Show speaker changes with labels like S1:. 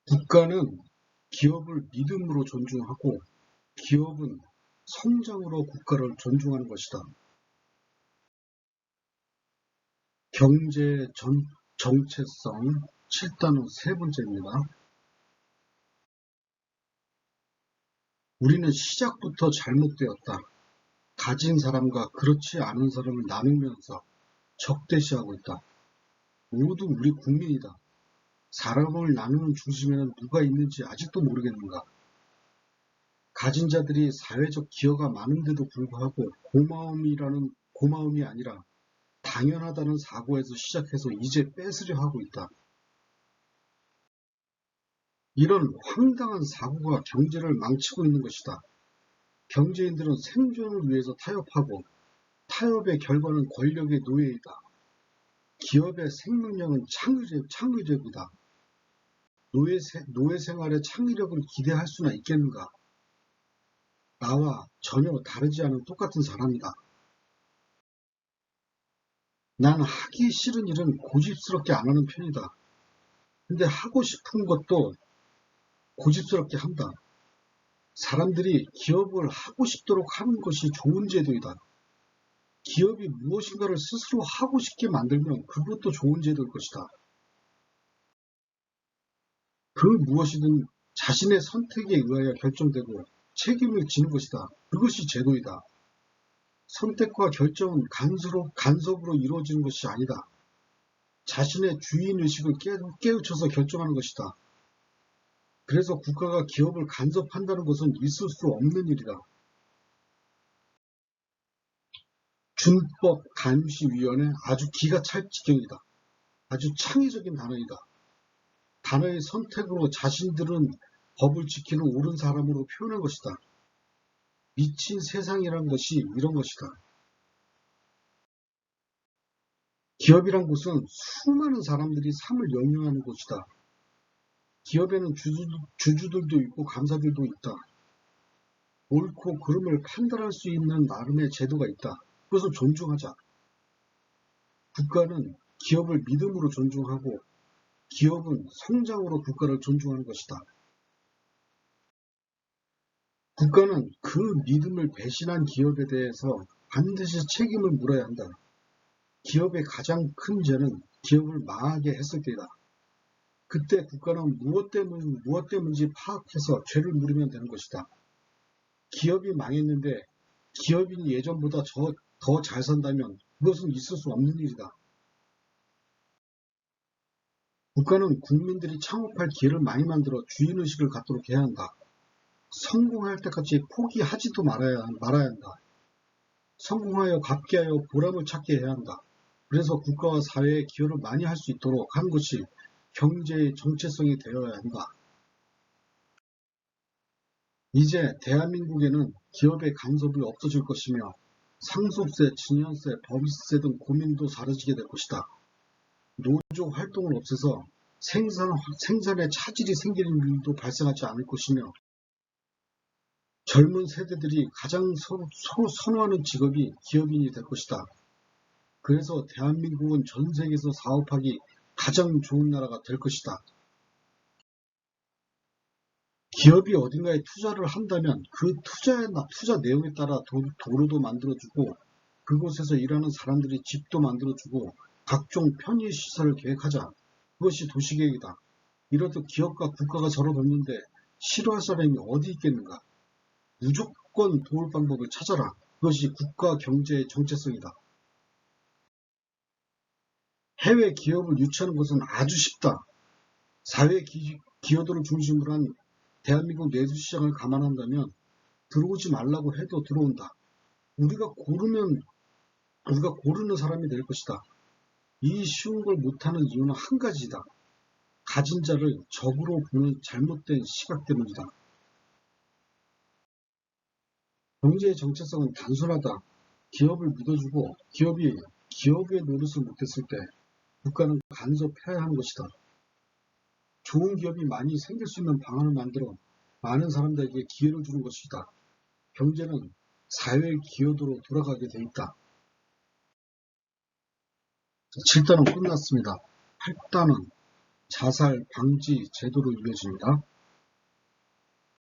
S1: 국가는 기업을 믿음으로 존중하고 기업은 성장으로 국가를 존중하는 것이다. 경제 정체성 7단원 세 번째입니다. 우리는 시작부터 잘못되었다. 가진 사람과 그렇지 않은 사람을 나누면서 적대시하고 있다. 모두 우리 국민이다. 사람을 나누는 중심에는 누가 있는지 아직도 모르겠는가? 가진 자들이 사회적 기여가 많은데도 불구하고 고마움이 아니라 당연하다는 사고에서 시작해서 이제 뺏으려 하고 있다. 이런 황당한 사고가 경제를 망치고 있는 것이다. 경제인들은 생존을 위해서 타협하고 타협의 결과는 권력의 노예이다. 기업의 생명력은 창의력이다. 노예 생활의 창의력을 기대할 수나 있겠는가? 나와 전혀 다르지 않은 똑같은 사람이다. 난 하기 싫은 일은 고집스럽게 안 하는 편이다. 근데 하고 싶은 것도 고집스럽게 한다. 사람들이 기업을 하고 싶도록 하는 것이 좋은 제도이다. 기업이 무엇인가를 스스로 하고 싶게 만들면 그것도 좋은 제도일 것이다. 그 무엇이든 자신의 선택에 의하여 결정되고 책임을 지는 것이다. 그것이 제도이다. 선택과 결정은 간섭으로 이루어지는 것이 아니다. 자신의 주인의식을 깨우쳐서 결정하는 것이다. 그래서 국가가 기업을 간섭한다는 것은 있을 수 없는 일이다. 준법감시위원회 아주 기가 찰 지경이다. 아주 창의적인 단어이다. 단어의 선택으로 자신들은 법을 지키는 옳은 사람으로 표현한 것이다. 미친 세상이란 것이 이런 것이다. 기업이란 곳은 수많은 사람들이 삶을 영위하는 곳이다. 기업에는 주주들도 있고 감사들도 있다. 옳고 그름을 판단할 수 있는 나름의 제도가 있다. 그것을 존중하자. 국가는 기업을 믿음으로 존중하고 기업은 성장으로 국가를 존중하는 것이다. 국가는 그 믿음을 배신한 기업에 대해서 반드시 책임을 물어야 한다. 기업의 가장 큰 죄는 기업을 망하게 했을 때이다. 그때 국가는 무엇 때문인지 파악해서 죄를 물으면 되는 것이다. 기업이 망했는데 기업인이 예전보다 더 잘 산다면 그것은 있을 수 없는 일이다. 국가는 국민들이 창업할 기회를 많이 만들어 주인의식을 갖도록 해야 한다. 성공할 때까지 포기하지도 말아야 한다. 성공하여 갚게하여 보람을 찾게 해야 한다. 그래서 국가와 사회에 기여를 많이 할 수 있도록 하는 것이 경제의 정체성이 되어야 한다. 이제 대한민국에는 기업의 간섭이 없어질 것이며 상속세, 증여세, 법인세 등 고민도 사라지게 될 것이다. 노조 활동을 없애서 생산에 차질이 생기는 일도 발생하지 않을 것이며 젊은 세대들이 가장 서로 선호하는 직업이 기업인이 될 것이다. 그래서 대한민국은 전 세계에서 사업하기 가장 좋은 나라가 될 것이다. 기업이 어딘가에 투자를 한다면 그 투자 내용에 따라 도로도 만들어주고 그곳에서 일하는 사람들이 집도 만들어주고 각종 편의시설을 계획하자. 그것이 도시계획이다. 이렇듯 기업과 국가가 서로 돕는데 싫어할 사람이 어디 있겠는가? 무조건 도울 방법을 찾아라. 그것이 국가 경제의 정체성이다. 해외 기업을 유치하는 것은 아주 쉽다. 사회 기여도를 중심으로 한 대한민국 내수시장을 감안한다면 들어오지 말라고 해도 들어온다. 우리가 고르는 사람이 될 것이다. 이 쉬운 걸 못하는 이유는 한 가지다. 가진 자를 적으로 보는 잘못된 시각 때문이다. 경제의 정체성은 단순하다. 기업을 믿어주고 기업이 기업의 노릇을 못했을 때 국가는 간섭해야 하는 것이다. 좋은 기업이 많이 생길 수 있는 방안을 만들어 많은 사람들에게 기회를 주는 것이다. 경제는 사회의 기여도로 돌아가게 돼 있다. 7단원 끝났습니다. 8단원 자살 방지 제도로 이어집니다.